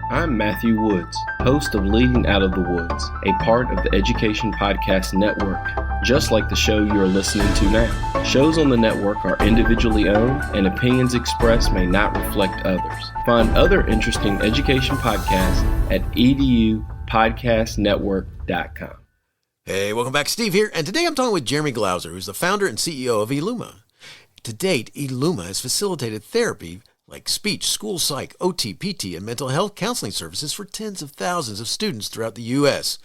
I'm Matthew Woods, host of Leading Out of the Woods, a part of the Education Podcast Network, just like the show you are listening to now. Shows on the network are individually owned, and opinions expressed may not reflect others. Find other interesting education podcasts at edupodcastnetwork.com. Hey, welcome back. Steve here, and today I'm talking with Jeremy Glauser, who's the founder and CEO of eLuma. To date, eLuma has facilitated therapy like speech, school psych, OT, PT, and mental health counseling services for tens of thousands of students throughout the U.S.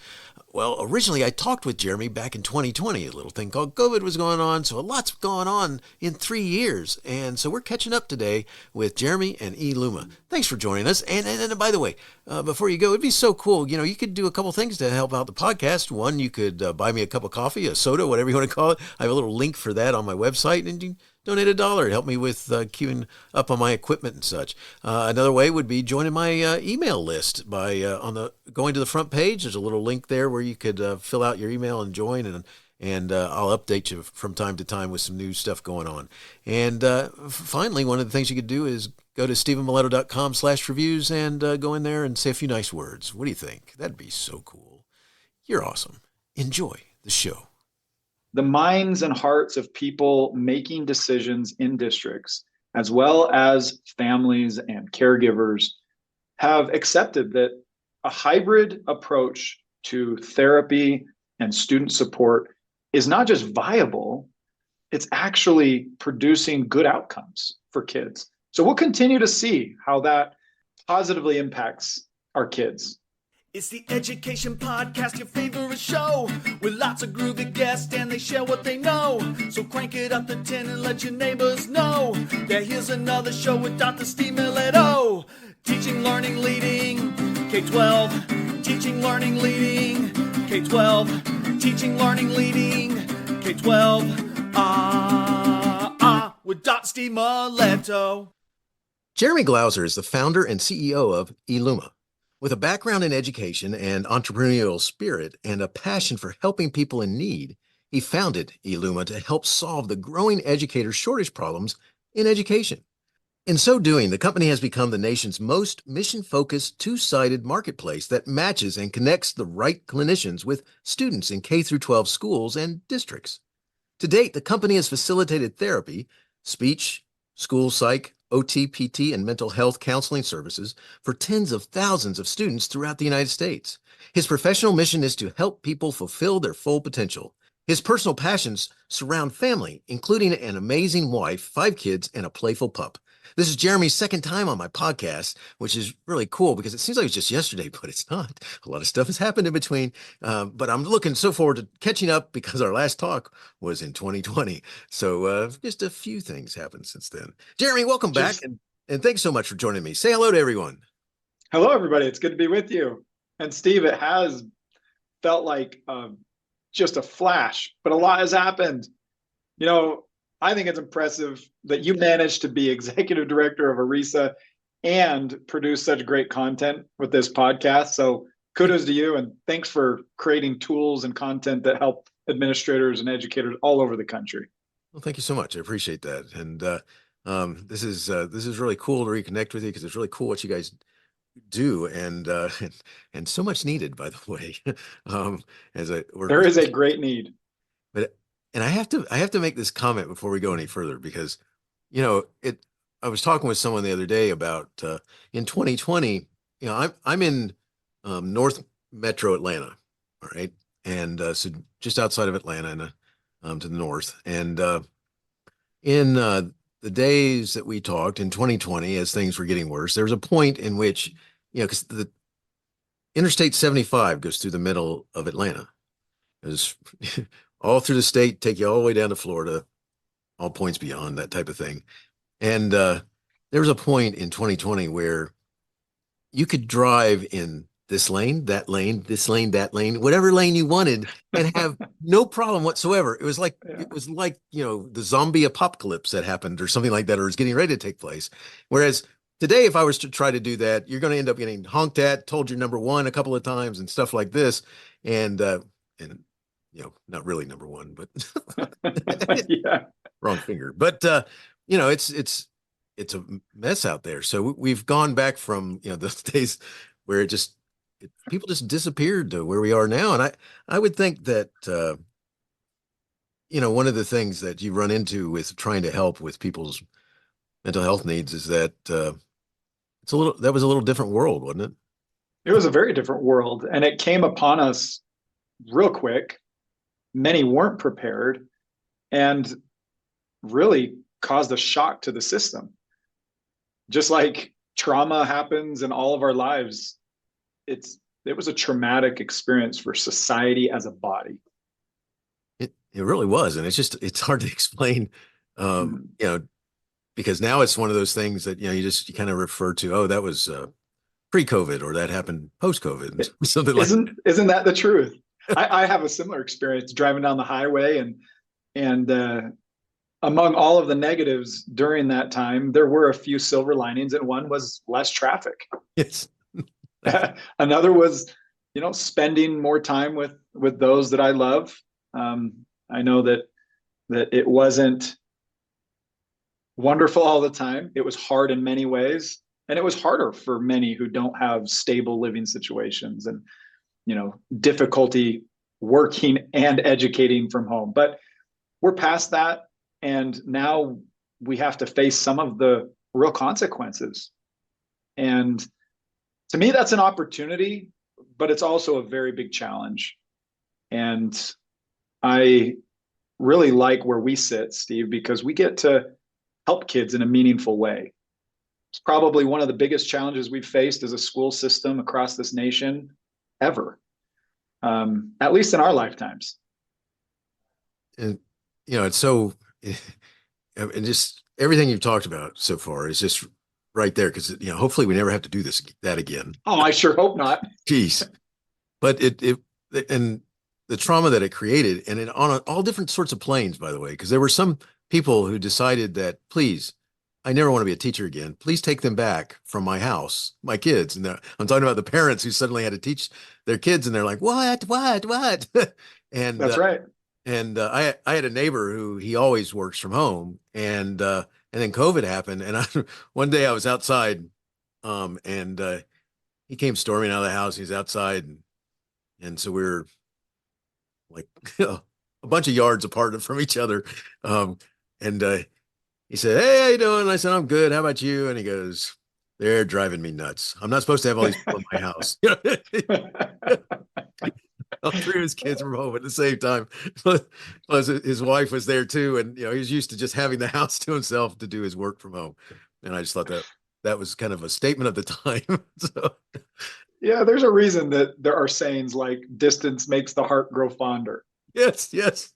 Well, originally I talked with Jeremy back in 2020. A little thing called COVID was going on, so a lot's gone on in 3 years. And so we're catching up today with Jeremy and eLuma. Thanks for joining us. And by the way, before you go, it'd be so cool. You know, you could do a couple things to help out the podcast. One, you could buy me a cup of coffee, a soda, whatever you want to call it. I have a little link for that on my website, and you donate $1 to help me with queuing up on my equipment and such. Another way would be joining my email list by going to the front page. There's a little link there where you could fill out your email and join, and I'll update you from time to time with some new stuff going on. And finally, one of the things you could do is go to stephenmiletto.com/reviews and go in there and say a few nice words. What do you think? That'd be so cool. You're awesome. Enjoy the show. The minds and hearts of people making decisions in districts, as well as families and caregivers, have accepted that a hybrid approach to therapy and student support is not just viable, it's actually producing good outcomes for kids. So we'll continue to see how that positively impacts our kids. It's the Education Podcast, your favorite show, with lots of groovy guests and they share what they know. So crank it up to 10 and let your neighbors know that here's another show with Dr. Steve Miletto. Teaching, learning, leading K12. Teaching, learning, leading K12. Teaching, learning, leading K12. With Dr. Steve Miletto. Jeremy Glauser is the founder and CEO of eLuma. With a background in education and entrepreneurial spirit and a passion for helping people in need, he founded eLuma to help solve the growing educator shortage problems in education. In so doing, the company has become the nation's most mission-focused, two-sided marketplace that matches and connects the right clinicians with students in K-12 schools and districts. To date, the company has facilitated therapy, speech, school psych, OT, PT, and mental health counseling services for tens of thousands of students throughout the United States. His professional mission is to help people fulfill their full potential. His personal passions surround family, including an amazing wife, 5 kids, and a playful pup. This is Jeremy's second time on my podcast, which is really cool because it seems like it was just yesterday, but it's not. A lot of stuff has happened in between, but I'm looking so forward to catching up because our last talk was in 2020. So just a few things happened since then. Jeremy, welcome back, and thanks so much for joining me. Say hello to everyone. Hello, everybody. It's good to be with you. And Steve, it has felt like just a flash, but a lot has happened. You know, I think it's impressive that you managed to be executive director of ERISA and produce such great content with this podcast. So kudos to you, and thanks for creating tools and content that help administrators and educators all over the country. Well, thank you so much. I appreciate that. And this is really cool to reconnect with you because it's really cool what you guys do, and so much needed, by the way. There is a great need. And I have to make this comment before we go any further because, you know, I was talking with someone the other day about in 2020, you know, I'm in North Metro Atlanta, all right, and so just outside of Atlanta and to the north. And in the days that we talked in 2020, as things were getting worse, there was a point in which, you know, because the Interstate 75 goes through the middle of Atlanta. It was all through the state, take you all the way down to Florida, all points beyond, that type of thing. And there was a point in 2020 where you could drive in this lane, that lane, this lane, that lane, whatever lane you wanted, and have no problem whatsoever. It was like, you know, the zombie apocalypse that happened or something like that, or is getting ready to take place. Whereas today, if I was to try to do that, you're going to end up getting honked at, told you're number one a couple of times and stuff like this. And you know, not really number one, but Yeah. Wrong finger. But you know, it's a mess out there. So we've gone back from, you know, those days where people just disappeared to where we are now. And I would think that, one of the things that you run into with trying to help with people's mental health needs is that that was a little different world, wasn't it? It was a very different world, and it came upon us real quick. Many weren't prepared, and really caused a shock to the system. Just like trauma happens in all of our lives, it was a traumatic experience for society as a body. It really was, and it's hard to explain, because now it's one of those things that you kind of refer to. Oh, that was pre-COVID, or that happened post-COVID, something like. Isn't that the truth? I have a similar experience driving down the highway, and among all of the negatives during that time, there were a few silver linings, and one was less traffic. Yes. Another was, spending more time with those that I love. I know that it wasn't wonderful all the time. It was hard in many ways, and it was harder for many who don't have stable living situations and, difficulty working and educating from home. But we're past that, and now we have to face some of the real consequences. And to me, that's an opportunity, but it's also a very big challenge. And I really like where we sit, Steve, because we get to help kids in a meaningful way. It's probably one of the biggest challenges we've faced as a school system across this nation ever, at least in our lifetimes. And, it's so, and just everything you've talked about so far is just right there. Cause hopefully we never have to do that again. Oh, I sure hope not. Geez. But and the trauma that it created, and on all different sorts of planes, by the way, because there were some people who decided that, please, I never want to be a teacher again. Please take them back from my house, my kids. And I'm talking about the parents who suddenly had to teach their kids, and they're like, what? And that's right. And I had a neighbor who he always works from home, and then COVID happened, and one day I was outside, and he came storming out of the house. He's outside, and so we were like a bunch of yards apart from each other, and he said, "Hey, how you doing?" And I said, "I'm good. How about you?" And he goes, "They're driving me nuts. I'm not supposed to have all these people in my house." All three of his kids were home at the same time. Plus his wife was there too. And, he was used to just having the house to himself to do his work from home. And I just thought that was kind of a statement of the time. So. Yeah, there's a reason that there are sayings like distance makes the heart grow fonder. Yes.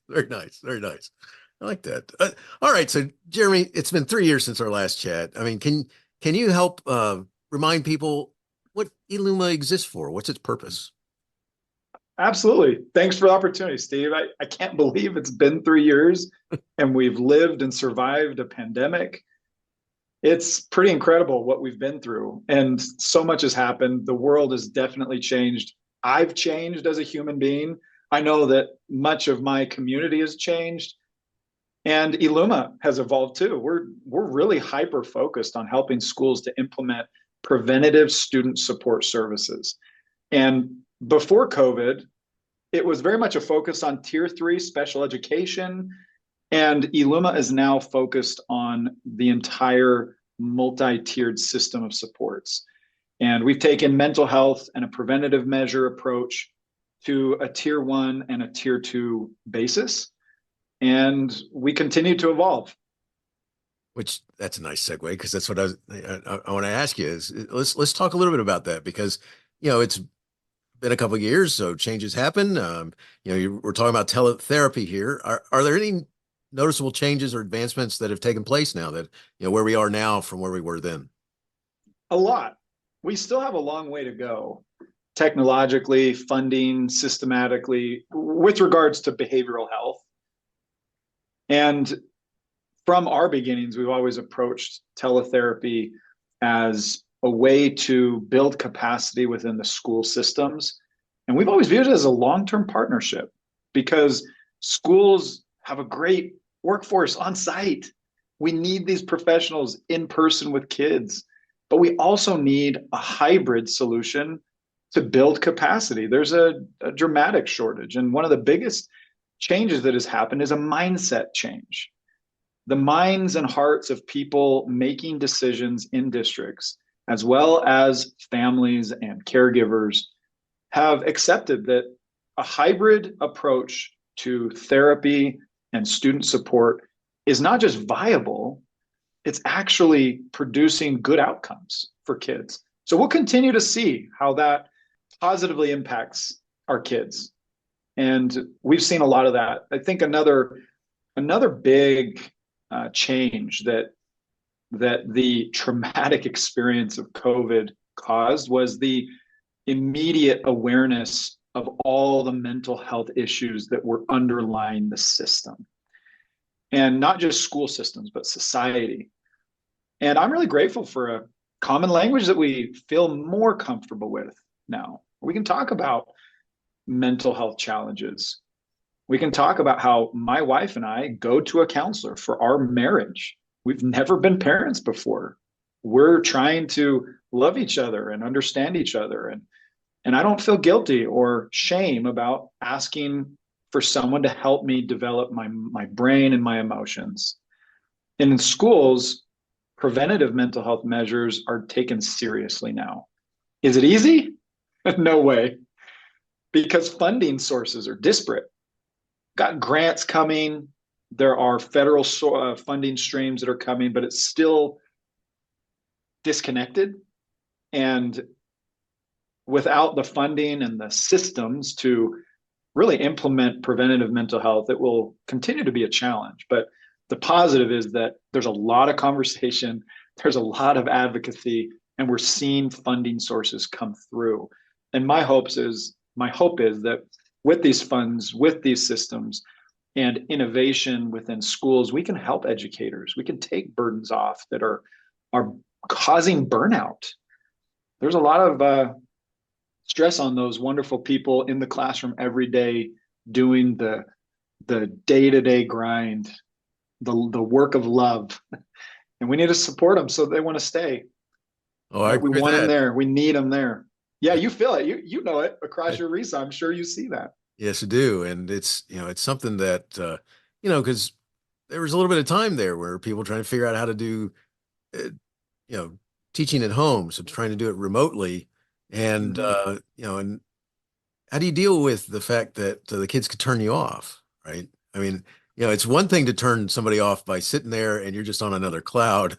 Very nice. Very nice. I like that. All right. So Jeremy, it's been 3 years since our last chat. I mean, can you help remind people what eLuma exists for? What's its purpose? Absolutely. Thanks for the opportunity, Steve. I can't believe it's been 3 years and we've lived and survived a pandemic. It's pretty incredible what we've been through, and so much has happened. The world has definitely changed. I've changed as a human being. I know that much of my community has changed, and eLuma has evolved too. We're really hyper focused on helping schools to implement preventative student support services. And before COVID, it was very much a focus on Tier 3 special education, and eLuma is now focused on the entire multi-tiered system of supports. And we've taken mental health and a preventative measure approach to a Tier 1 and a Tier 2 basis, and we continue to evolve. Which that's a nice segue, because that's what I want to ask you is let's talk a little bit about that, because it's been a couple of years, so changes happen. We're talking about teletherapy here. Are there any noticeable changes or advancements that have taken place now that where we are now from where we were then? A lot. We still have a long way to go, technologically, funding, systematically, with regards to behavioral health. And from our beginnings, we've always approached teletherapy as a way to build capacity within the school systems. And we've always viewed it as a long-term partnership, because schools have a great workforce on site. We need these professionals in person with kids. but we also need a hybrid solution to build capacity. There's a dramatic shortage. And one of the biggest changes that has happened is a mindset change. The minds and hearts of people making decisions in districts, as well as families and caregivers, have accepted that a hybrid approach to therapy and student support is not just viable, it's actually producing good outcomes for kids. So we'll continue to see how that positively impacts our kids. And we've seen a lot of that. I think another big change that the traumatic experience of COVID caused was the immediate awareness of all the mental health issues that were underlying the system. And not just school systems, but society. And I'm really grateful for a common language that we feel more comfortable with now. We can talk about mental health challenges. We can talk about how my wife and I go to a counselor for our marriage. We've never been parents before. We're trying to love each other and understand each other. And I don't feel guilty or shame about asking for someone to help me develop my brain and my emotions. And in schools, preventative mental health measures are taken seriously now. Is it easy? No way. Because funding sources are disparate. Got grants coming. There are federal funding streams that are coming, but it's still disconnected. And without the funding and the systems to really implement preventative mental health, it will continue to be a challenge. But the positive is that there's a lot of conversation, there's a lot of advocacy, and we're seeing funding sources come through. And my hope is that with these funds, with these systems, and innovation within schools, we can help educators. We can take burdens off that are causing burnout. There's a lot of stress on those wonderful people in the classroom every day doing the day-to-day grind, the work of love. And we need to support them so they want to stay. Oh, we want them there. We need them there. Yeah, you feel it. You know it across your RESA. I'm sure you see that. Yes, I do. And it's something that, because there was a little bit of time there where people were trying to figure out how to do, teaching at home. So trying to do it remotely. And, and how do you deal with the fact that the kids could turn you off, right? I mean, it's one thing to turn somebody off by sitting there and you're just on another cloud,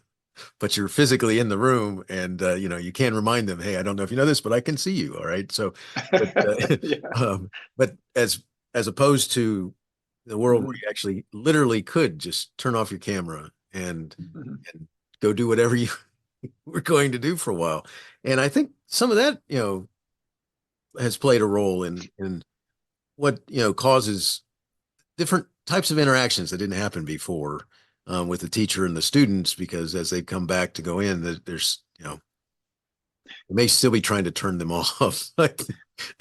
but you're physically in the room and, you can remind them, hey, I don't know if you know this, but I can see you. All right. So, but as opposed to the world where you actually literally could just turn off your camera and go do whatever you were going to do for a while. And I think some of that, has played a role in what, causes different types of interactions that didn't happen before. With the teacher and the students, because as they come back to go in, there's, they may still be trying to turn them off.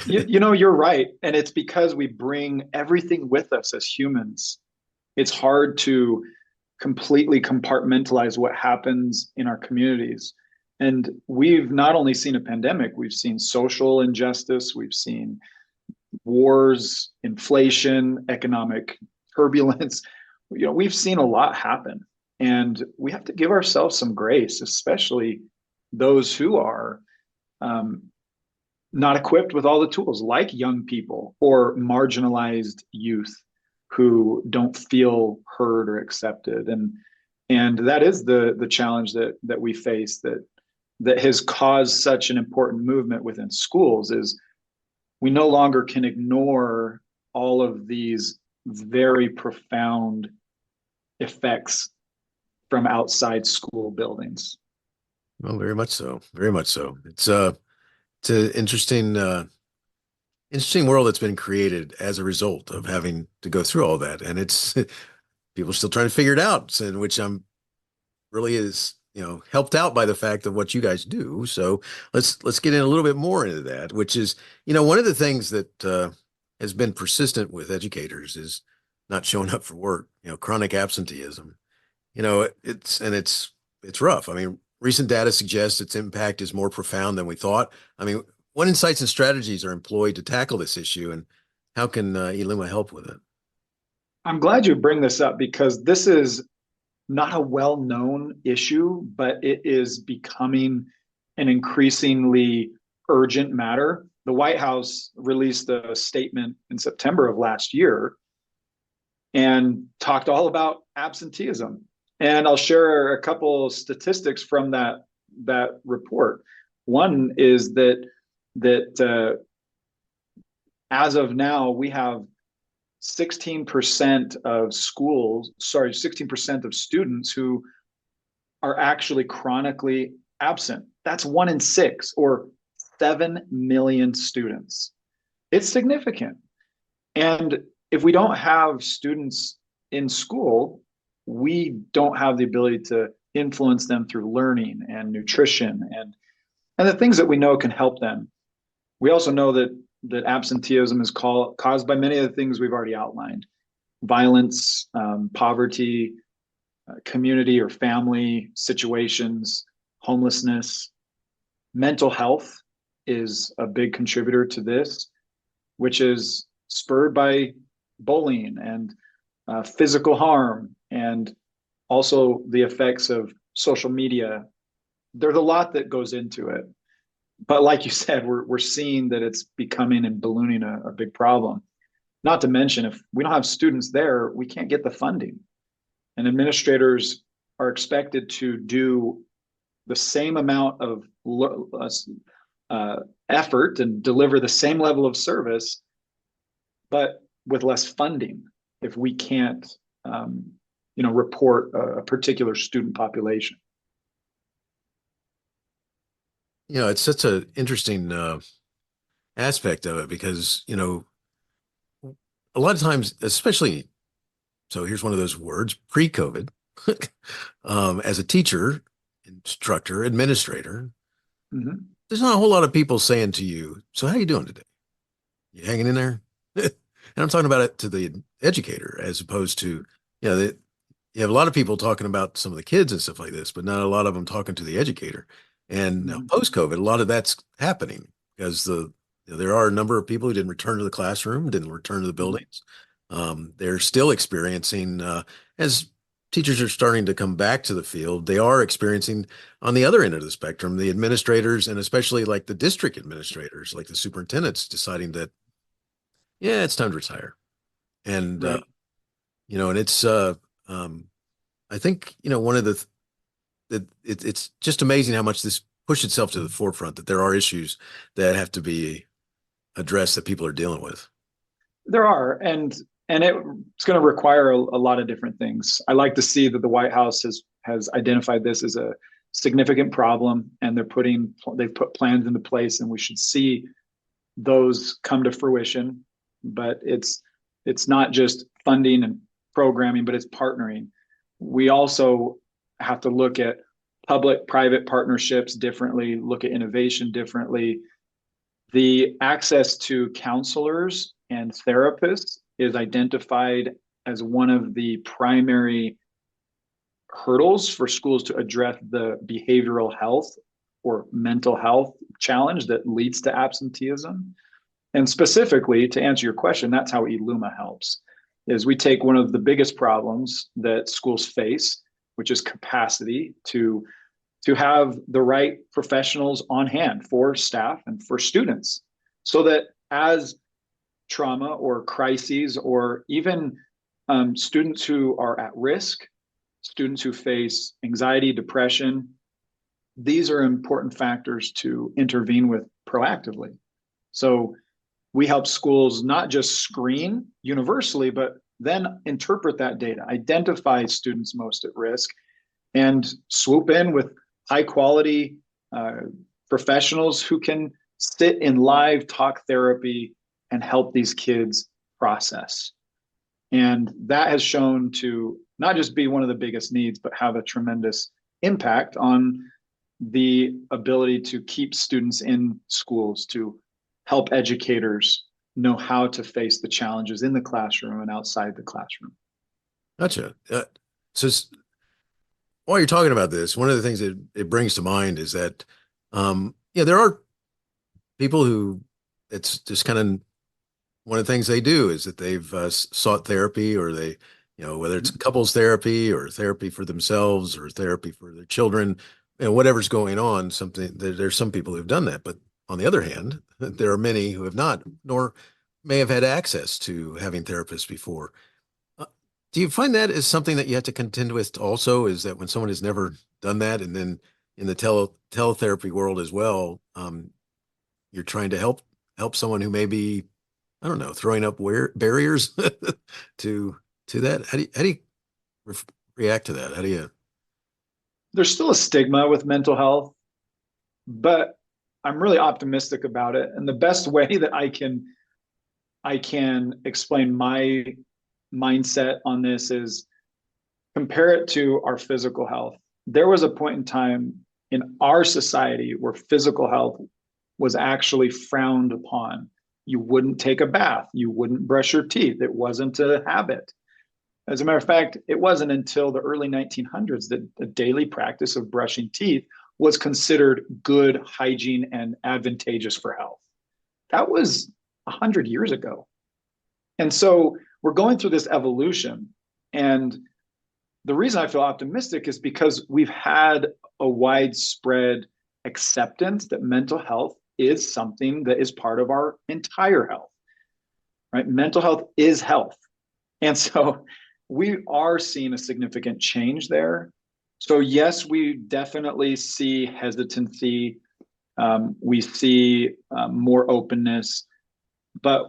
You're right. And it's because we bring everything with us as humans. It's hard to completely compartmentalize what happens in our communities. And we've not only seen a pandemic, we've seen social injustice, we've seen wars, inflation, economic turbulence. We've seen a lot happen, and we have to give ourselves some grace, especially those who are not equipped with all the tools, like young people or marginalized youth who don't feel heard or accepted. And that is the challenge that we face that has caused such an important movement within schools. Is we no longer can ignore all of these very profound effects from outside school buildings. Well, very much so. Very much so. It's an interesting world that's been created as a result of having to go through all that. And it's people are still trying to figure it out, and which I'm really is, helped out by the fact of what you guys do. So let's get in a little bit more into that, which is, one of the things that has been persistent with educators is not showing up for work, chronic absenteeism. It's rough. I mean, Recent data suggests its impact is more profound than we thought. I mean, what insights and strategies are employed to tackle this issue, and how can eLuma help with it? I'm glad you bring this up because this is not a well-known issue, but it is becoming an increasingly urgent matter. The White House released a statement in September of last year and talked all about absenteeism. And I'll share a couple statistics from that report. One is that as of now, we have 16% of 16% of students who are actually chronically absent. That's 1 in 6, or 7 million students. It's significant. And if we don't have students in school, we don't have the ability to influence them through learning and nutrition and the things that we know can help them. We also know that absenteeism is caused by many of the things we've already outlined: violence, poverty, community or family situations, homelessness. Mental health is a big contributor to this, which is spurred by bullying and physical harm, and also the effects of social media. There's a lot that goes into it. But like you said, we're seeing that it's becoming and ballooning a big problem. Not to mention, if we don't have students there, we can't get the funding. And administrators are expected to do the same amount of effort and deliver the same level of service, but with less funding if we can't report a particular student population. It's such an interesting aspect of it because, a lot of times, especially, so here's one of those words, pre-COVID, as a teacher, instructor, administrator, there's not a whole lot of people saying to you, so how you doing today? You hanging in there? And I'm talking about it to the educator, as opposed to, you have a lot of people talking about some of the kids and stuff like this, but not a lot of them talking to the educator. And now post-COVID, a lot of that's happening because there are a number of people who didn't return to the classroom, didn't return to the buildings. They're still experiencing, as teachers are starting to come back to the field, they are experiencing on the other end of the spectrum, the administrators, and especially like the district administrators, like the superintendents, deciding that, yeah, it's time to retire. And, right. And it's, I think, one of it's just amazing how much this pushed itself to the forefront, that there are issues that have to be addressed that people are dealing with. There are, and it's going to require a lot of different things. I like to see that the White House has identified this as a significant problem, and they've put plans into place, and we should see those come to fruition. But it's not just funding and programming, but it's partnering. We also have to look at public-private partnerships differently, look at innovation differently. The access to counselors and therapists is identified as one of the primary hurdles for schools to address the behavioral health or mental health challenge that leads to absenteeism. And specifically, to answer your question, that's how eLuma helps. Is we take one of the biggest problems that schools face, which is capacity to have the right professionals on hand for staff and for students, so that as trauma or crises, or even students who are at risk, students who face anxiety, depression, these are important factors to intervene with proactively. So we help schools not just screen universally, but then interpret that data, identify students most at risk, and swoop in with high quality professionals who can sit in live talk therapy and help these kids process. And that has shown to not just be one of the biggest needs, but have a tremendous impact on the ability to keep students in schools, to help educators know how to face the challenges in the classroom and outside the classroom. Gotcha. So while you're talking about this, one of the things that it brings to mind is that, there are people who it's just kind of one of the things they do is that they've sought therapy, or they, whether it's couples therapy or therapy for themselves or therapy for their children, whatever's going on, there's some people who've done that. But on the other hand, there are many who have not, nor may have had access to having therapists before. Do you find that is something that you have to contend with also, is that when someone has never done that, and then in the teletherapy world as well, you're trying to help someone who may be, I don't know, throwing up barriers to that? How do you react to that? How do you? There's still a stigma with mental health, but I'm really optimistic about it. And the best way that I can explain my mindset on this is compare it to our physical health. There was a point in time in our society where physical health was actually frowned upon. You wouldn't take a bath. You wouldn't brush your teeth. It wasn't a habit. As a matter of fact, it wasn't until the early 1900s that the daily practice of brushing teeth was considered good hygiene and advantageous for health. That was 100 years ago. And so we're going through this evolution. And the reason I feel optimistic is because we've had a widespread acceptance that mental health is something that is part of our entire health, right? Mental health is health. And so we are seeing a significant change there. So yes, we definitely see hesitancy. We see more openness, but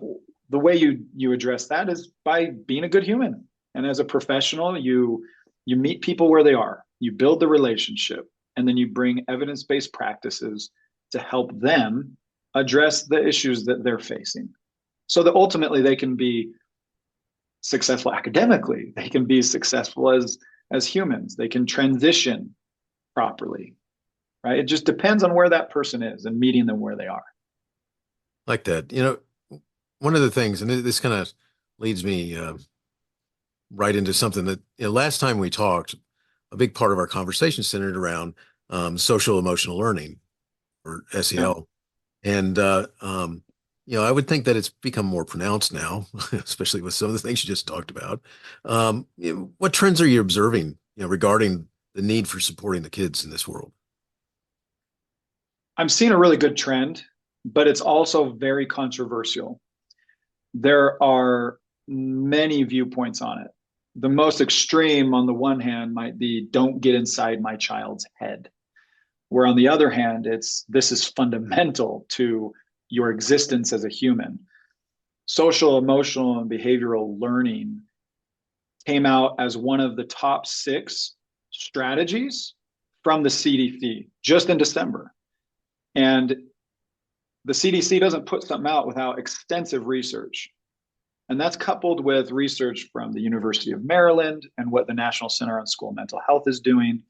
the way you address that is by being a good human. And as a professional, you meet people where they are, you build the relationship, and then you bring evidence-based practices to help them address the issues that they're facing, so that ultimately they can be successful academically, they can be successful as humans, they can transition properly, right? It just depends on where that person is and meeting them where they are. Like that. One of the things, and this kind of leads me right into something that, last time we talked, a big part of our conversation centered around social emotional learning, or SEL. Yeah. And, I would think that it's become more pronounced now, especially with some of the things you just talked about. What trends are you observing, regarding the need for supporting the kids in this world? I'm seeing a really good trend, but it's also very controversial. There are many viewpoints on it. The most extreme on the one hand might be, don't get inside my child's head. Where on the other hand, this is fundamental to your existence as a human. Social, emotional, and behavioral learning came out as one of the top 6 strategies from the CDC just in December. And the CDC doesn't put something out without extensive research. And that's coupled with research from the University of Maryland and what the National Center on School Mental Health is doing,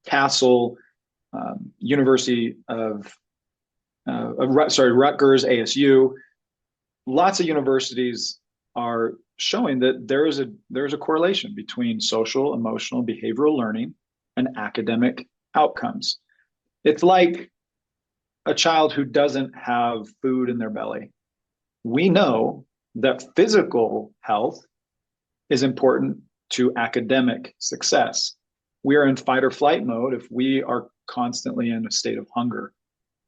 Castle, University of Rutgers, ASU. Lots of universities are showing that there is a correlation between social, emotional, behavioral learning and academic outcomes. It's like a child who doesn't have food in their belly. We know that physical health is important to academic success. We are in fight or flight mode if we are constantly in a state of hunger.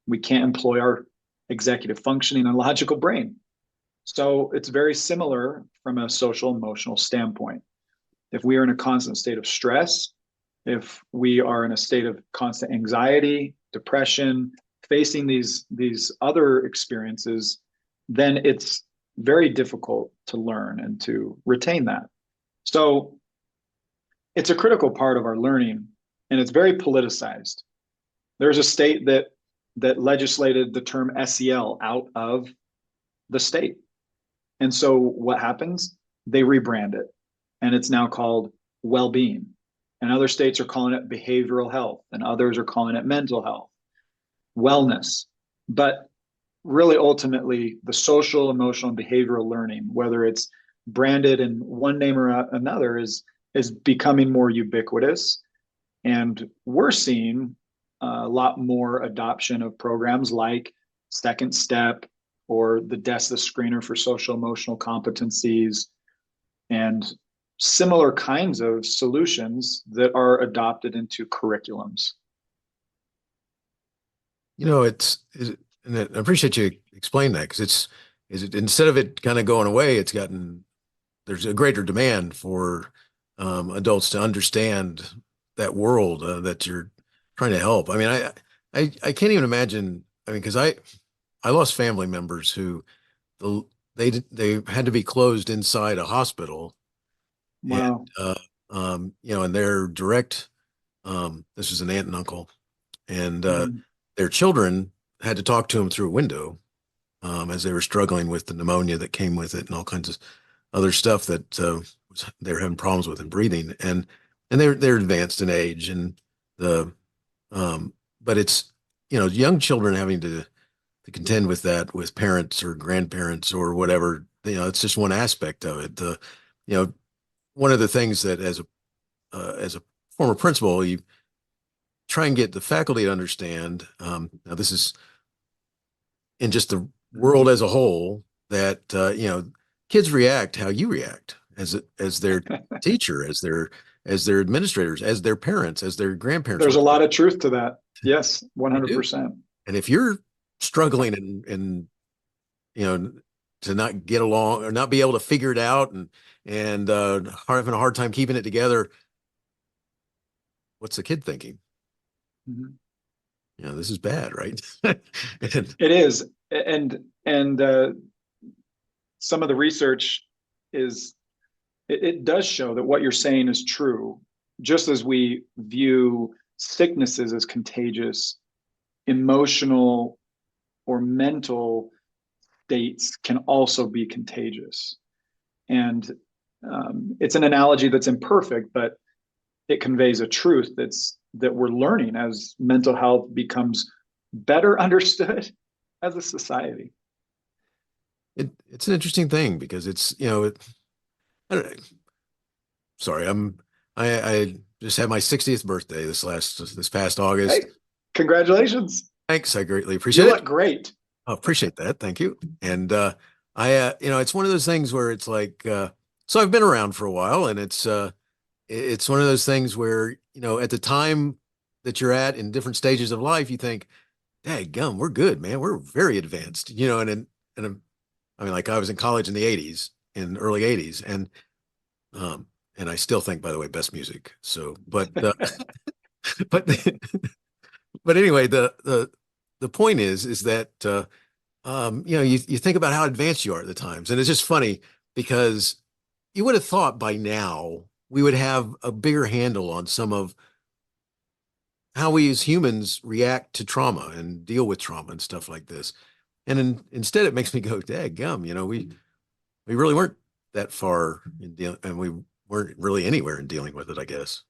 We can't employ our executive functioning and logical brain. So it's very similar from a social emotional standpoint. If we are in a constant state of stress, if we are in a state of constant anxiety, depression, facing these other experiences, then it's very difficult to learn and to retain that. So it's a critical part of our learning, and it's very politicized. There's a state that legislated the term SEL out of the state. And so what happens? They rebrand it, and it's now called well-being. And other states are calling it behavioral health, and others are calling it mental health, wellness. But really, ultimately, the social, emotional, and behavioral learning, whether it's branded in one name or another, is becoming more ubiquitous. And we're seeing a lot more adoption of programs like Second Step or the DESA screener for social emotional competencies, and similar kinds of solutions that are adopted into curriculums. And I appreciate you explaining that, because instead of it kind of going away, there's a greater demand for adults to understand that world that you're trying to help. I mean, I can't even imagine. I mean, because I lost family members who they had to be closed inside a hospital. Wow. And and their direct, this was an aunt and uncle, and their children had to talk to them through a window as they were struggling with the pneumonia that came with it and all kinds of other stuff that they were having problems with in breathing, and they're advanced in age, and but it's young children having to contend with that with parents or grandparents or whatever. It's just one aspect of it. One of the things that as a former principal, you try and get the faculty to understand. Now this is in just the world as a whole, that kids react how you react as their teacher, as their administrators, as their parents, as their grandparents. There's a lot of truth to that. Yes, 100%. And if you're struggling and to not get along or not be able to figure it out and having a hard time keeping it together, what's the kid thinking? Mm-hmm. This is bad, right? It is. And some of the research it does show that what you're saying is true. Just as we view sicknesses as contagious, emotional or mental states can also be contagious. And it's an analogy that's imperfect, but it conveys a truth that we're learning as mental health becomes better understood as a society. It's an interesting thing because it's, I don't know. Sorry, I just had my 60th birthday this past August. Hey, congratulations. Thanks. I greatly appreciate it. You look great. I appreciate that. Thank you. And it's one of those things where it's like, so I've been around for a while, and it's one of those things where, at the time that you're at in different stages of life, you think, daggum, we're good, man. We're very advanced, and I mean, like I was in college in the 80s, in early 80s, and I still think, by the way, best music. So, but but anyway, the point is that you think about how advanced you are at the times, and it's just funny because you would have thought by now we would have a bigger handle on some of how we as humans react to trauma and deal with trauma and stuff like this. And instead it makes me go, daggum, we really weren't that far in dealing, and we weren't really anywhere in dealing with it, I guess.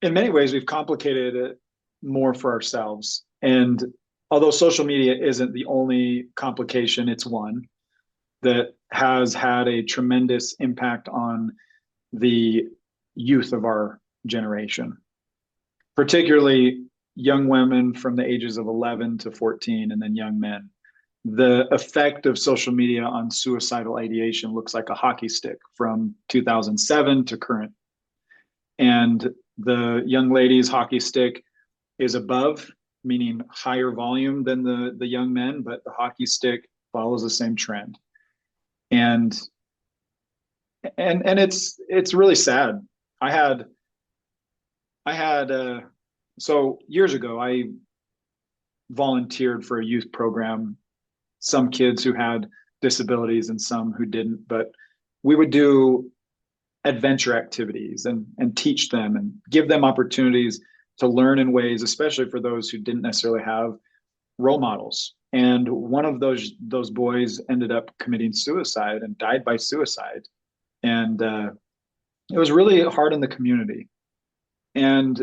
In many ways, we've complicated it more for ourselves. And although social media isn't the only complication, it's one that has had a tremendous impact on the youth of our generation, particularly young women from the ages of 11 to 14, and then young men. The effect of social media on suicidal ideation looks like a hockey stick from 2007 to current. And the young lady's hockey stick is above, meaning higher volume than the young men, but the hockey stick follows the same trend. And it's really sad. So years ago, I volunteered for a youth program, some kids who had disabilities and some who didn't, but we would do adventure activities and teach them and give them opportunities to learn in ways, especially for those who didn't necessarily have role models. And one of those boys ended up committing suicide and died by suicide. And it was really hard on the community. And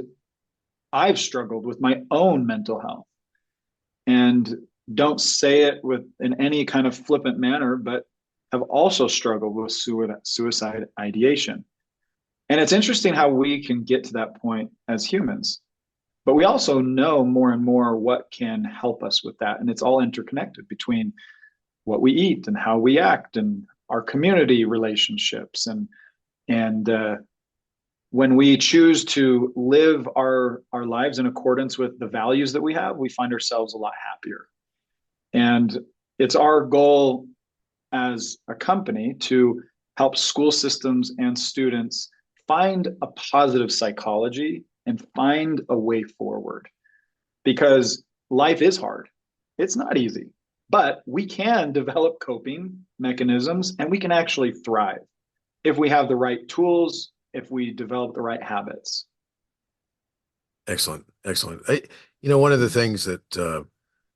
I've struggled with my own mental health, and don't say it in any kind of flippant manner, but have also struggled with suicide ideation. And it's interesting how we can get to that point as humans, but we also know more and more what can help us with that. And it's all interconnected between what we eat and how we act and our community relationships. And when we choose to live our lives in accordance with the values that we have, we find ourselves a lot happier. And it's our goal as a company to help school systems and students find a positive psychology and find a way forward, because life is hard. It's not easy, but we can develop coping mechanisms and we can actually thrive if we have the right tools, if we develop the right habits. Excellent. Excellent. One of the things that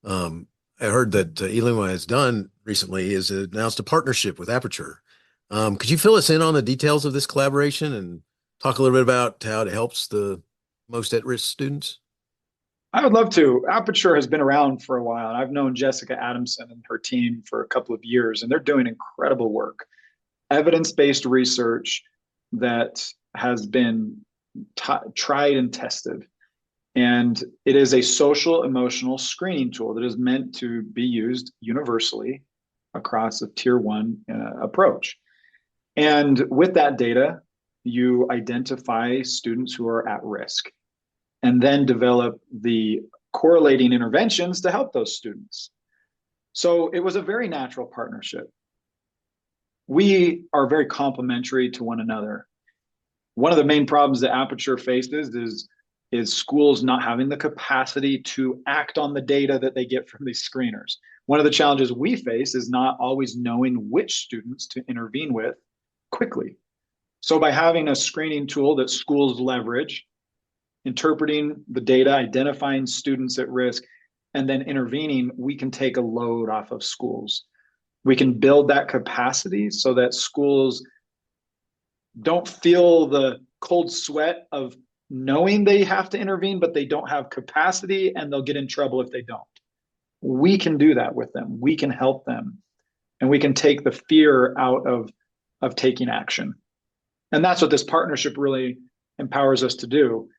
I heard that eLuma has done recently is it announced a partnership with Aperture. Could you fill us in on the details of this collaboration and talk a little bit about how it helps the most at-risk students? I would love to. Aperture has been around for a while. I've known Jessica Adamson and her team for a couple of years, and they're doing incredible work. Evidence-based research that has been tried and tested. And it is a social emotional screening tool that is meant to be used universally across a tier 1 approach. And with that data, you identify students who are at risk and then develop the correlating interventions to help those students. So it was a very natural partnership. We are very complementary to one another. One of the main problems that Aperture faces is schools not having the capacity to act on the data that they get from these screeners. One of the challenges we face is not always knowing which students to intervene with quickly. So by having a screening tool that schools leverage, interpreting the data, identifying students at risk, and then intervening, we can take a load off of schools. We can build that capacity so that schools don't feel the cold sweat of knowing they have to intervene, but they don't have capacity and they'll get in trouble if they don't. We can do that with them. We can help them, and we can take the fear out of taking action. And that's what this partnership really empowers us to do.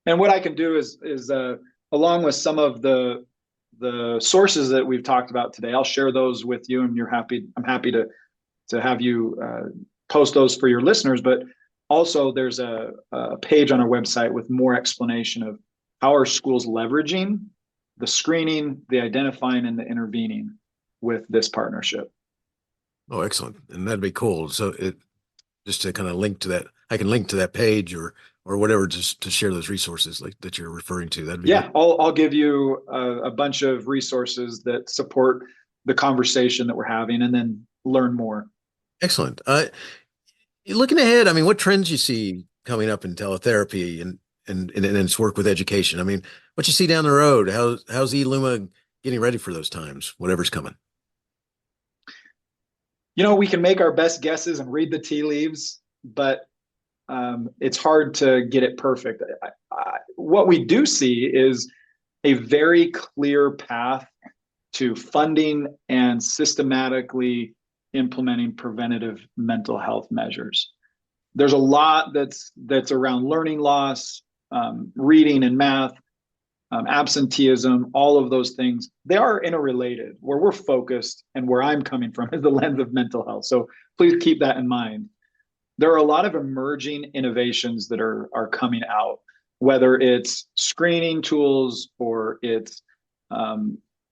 And what I can do is along with some of the sources that we've talked about today, I'll share those with you, and I'm happy to have you post those for your listeners. But also there's a page on our website with more explanation of how are schools leveraging the screening, the identifying, and the intervening with this partnership. Oh, excellent. And that'd be cool. So just to kind of link to that, I can link to that page or whatever, just to share those resources like that you're referring to. That'd be great. I'll give you a bunch of resources that support the conversation that we're having, and then learn more. Excellent. Looking ahead, I mean, what trends you see coming up in teletherapy and its work with education? I mean, what you see down the road? How's eLuma getting ready for those times, whatever's coming? We can make our best guesses and read the tea leaves, but it's hard to get it perfect. What we do see is a very clear path to funding and systematically implementing preventative mental health measures. There's a lot that's around learning loss, reading and math, absenteeism, all of those things. They are interrelated. Where we're focused and where I'm coming from is the lens of mental health. So please keep that in mind. There are a lot of emerging innovations that are coming out, whether it's screening tools or it's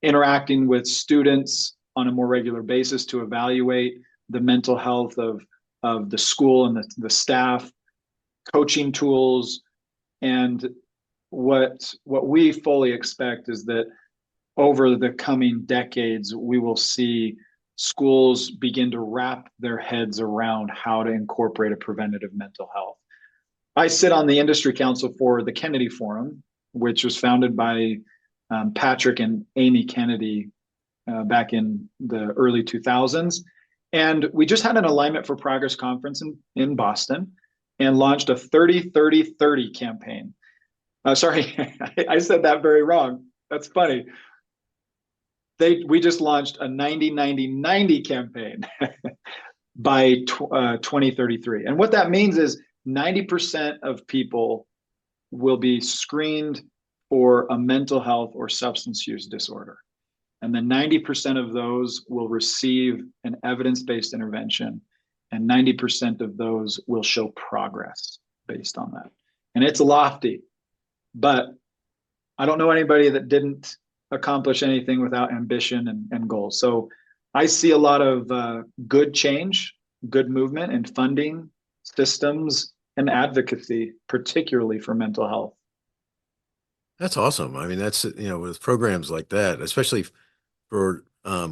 interacting with students on a more regular basis to evaluate the mental health of the school and the staff, coaching tools. And what we fully expect is that over the coming decades, we will see schools begin to wrap their heads around how to incorporate a preventative mental health. I sit on the industry council for the Kennedy Forum, which was founded by Patrick and Amy Kennedy back in the early 2000s. And we just had an Alignment for Progress conference in Boston and launched a 30-30-30 campaign. Sorry, I said that very wrong. That's funny. We just launched a 90-90-90 campaign by 2033. And what that means is 90% of people will be screened for a mental health or substance use disorder. And then 90% of those will receive an evidence-based intervention, and 90% of those will show progress based on that. And it's lofty, but I don't know anybody that didn't accomplish anything without ambition and goals. So I see a lot of good change, good movement in funding, systems, and advocacy, particularly for mental health. That's awesome. I mean, that's, with programs like that, especially for, I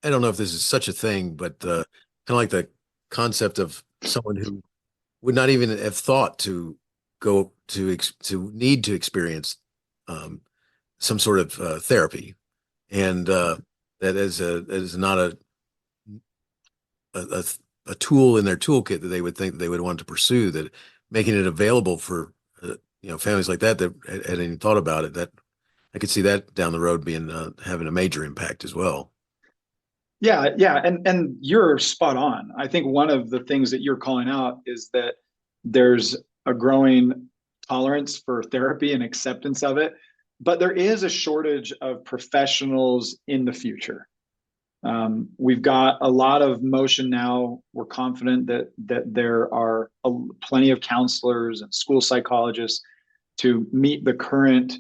don't know if this is such a thing, but kind of like the concept of someone who would not even have thought to go to need to experience some sort of therapy, and that is not a tool in their toolkit that they would think that they would want to pursue. That making it available for families like that hadn't even thought about it. That I could see that down the road being having a major impact as well. Yeah, and you're spot on. I think one of the things that you're calling out is that there's a growing tolerance for therapy and acceptance of it, but there is a shortage of professionals in the future. We've got a lot of motion now. We're confident that there are plenty of counselors and school psychologists to meet the current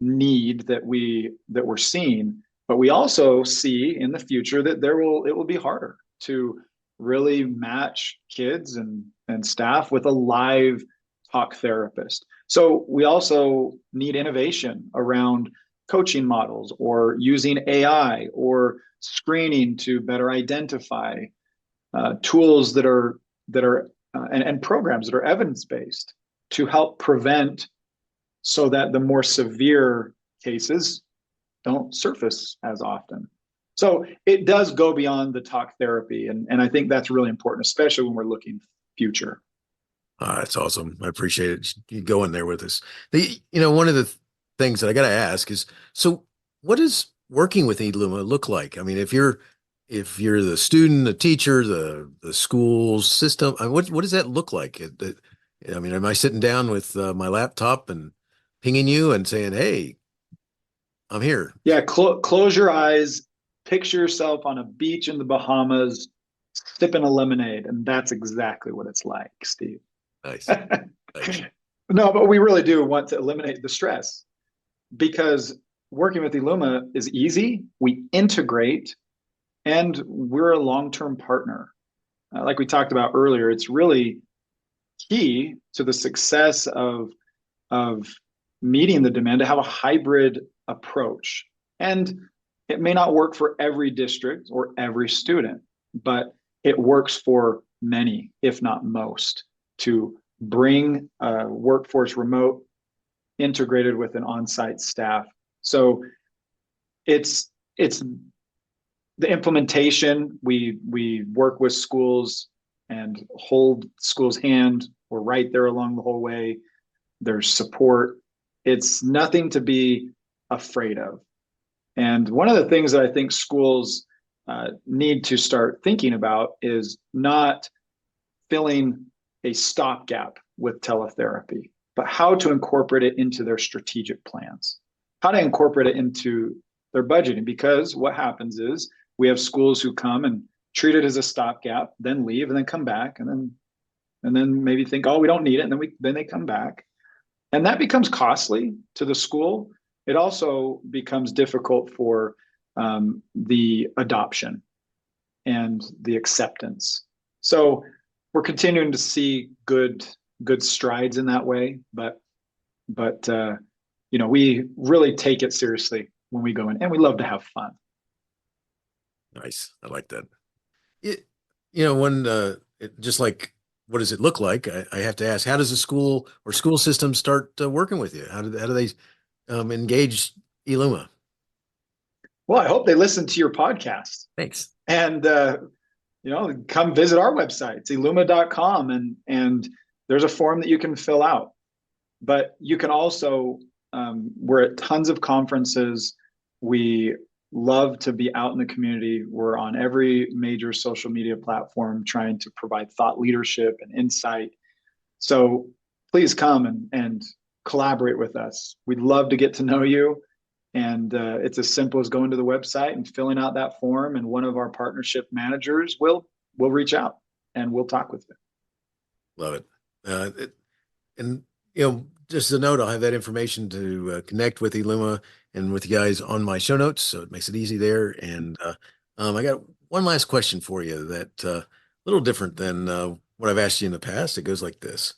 need that we're seeing. But we also see in the future that it will be harder to really match kids and staff with a live talk therapist. So we also need innovation around coaching models, or using AI or screening to better identify tools that are and programs that are evidence-based to help prevent, so that the more severe cases don't surface as often. So it does go beyond the talk therapy. And I think that's really important, especially when we're looking future. That's awesome. I appreciate it. You going there with us. One of the things that I got to ask is, so what does working with eLuma look like? I mean, if you're the student, the teacher, the school system, what does that look like? I mean, am I sitting down with my laptop and pinging you and saying, "Hey, I'm here"? Yeah, close your eyes, picture yourself on a beach in the Bahamas, sipping a lemonade, and that's exactly what it's like, Steve. Nice. Nice. No, but we really do want to eliminate the stress, because working with eLuma is easy. We integrate, and we're a long-term partner. Like we talked about earlier, it's really key to the success of meeting the demand to have a hybrid approach. And it may not work for every district or every student, but it works for many, if not most, to bring a workforce remote integrated with an on-site staff. So it's the implementation. We work with schools and hold schools' hand. We're right there along the whole way. There's support. It's nothing to be afraid of. And one of the things that I think schools need to start thinking about is not filling a stopgap with teletherapy, but how to incorporate it into their strategic plans, how to incorporate it into their budgeting. Because what happens is we have schools who come and treat it as a stopgap, then leave, and then come back, and then maybe think, oh, we don't need it, and then they come back. And that becomes costly to the school. It also becomes difficult for the adoption and the acceptance. So we're continuing to see good strides in that way, but we really take it seriously when we go in, and we love to have fun. Nice. I like that. Just like, what does it look like? I have to ask, how does the school or school system start working with you? How do they engage eLuma? Well, I hope they listen to your podcast. Thanks. And come visit our website. It's eLuma.com, and there's a form that you can fill out. But you can also, we're at tons of conferences. We love to be out in the community. We're on every major social media platform trying to provide thought leadership and insight. So please come and collaborate with us. We'd love to get to know you. And it's as simple as going to the website and filling out that form, and one of our partnership managers will reach out and we'll talk with you. Love it. And just a note, I'll have that information to connect with eLuma and with you guys on my show notes, so it makes it easy there. And I got one last question for you that a little different than what I've asked you in the past. It goes like this.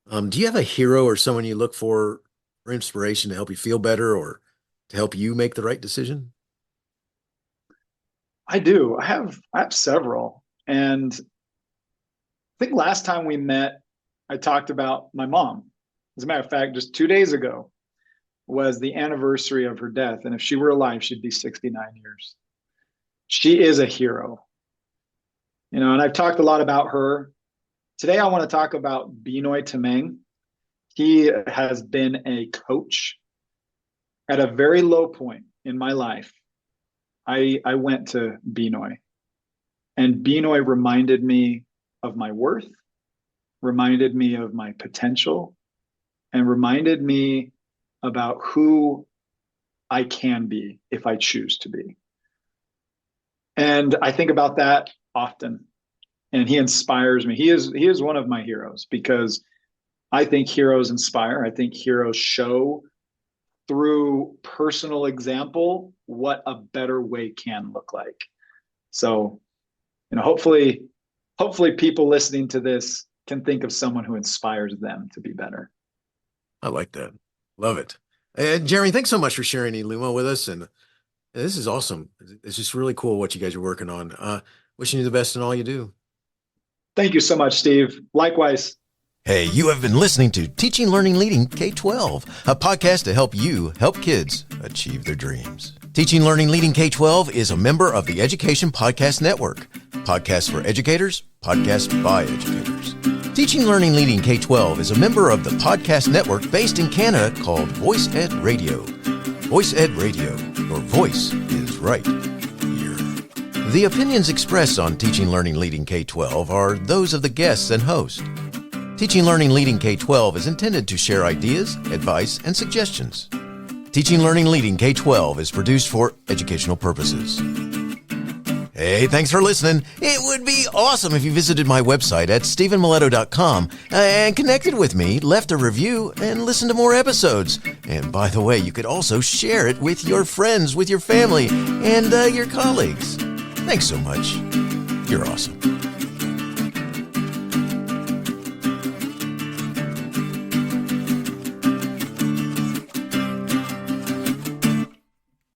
Do you have a hero or someone you look for inspiration to help you feel better or to help you make the right decision? I do. I have several. And I think last time we met, I talked about my mom. As a matter of fact, just 2 days ago was the anniversary of her death. And if she were alive, she'd be 69 years. She is a hero. And I've talked a lot about her. Today, I want to talk about Binoy Tamang. He has been a coach. At a very low point in my life, I went to Binoy. And Binoy reminded me of my worth, reminded me of my potential, and reminded me about who I can be if I choose to be. And I think about that often. And he inspires me. He is one of my heroes, because I think heroes inspire. I think heroes show through personal example what a better way can look like. So, hopefully people listening to this can think of someone who inspires them to be better. I like that. Love it. And Jeremy, thanks so much for sharing eLuma with us. And this is awesome. It's just really cool what you guys are working on. Wishing you the best in all you do. Thank you so much, Steve. Likewise. Hey, you have been listening to Teaching Learning Leading K12, a podcast to help you help kids achieve their dreams. Teaching Learning Leading K12 is a member of the Education Podcast Network. Podcasts for educators, podcasts by educators. Teaching Learning Leading K12 is a member of the podcast network based in Canada called Voice Ed Radio. Voice Ed Radio, your voice is right here. The opinions expressed on Teaching Learning Leading K12 are those of the guests and host. Teaching Learning Leading K12 is intended to share ideas, advice, and suggestions. Teaching Learning Leading K12 is produced for educational purposes. Hey, thanks for listening. It would be awesome if you visited my website at stephenmiletto.com and connected with me, left a review, and listened to more episodes. And by the way, you could also share it with your friends, with your family, and your colleagues. Thanks so much. You're awesome.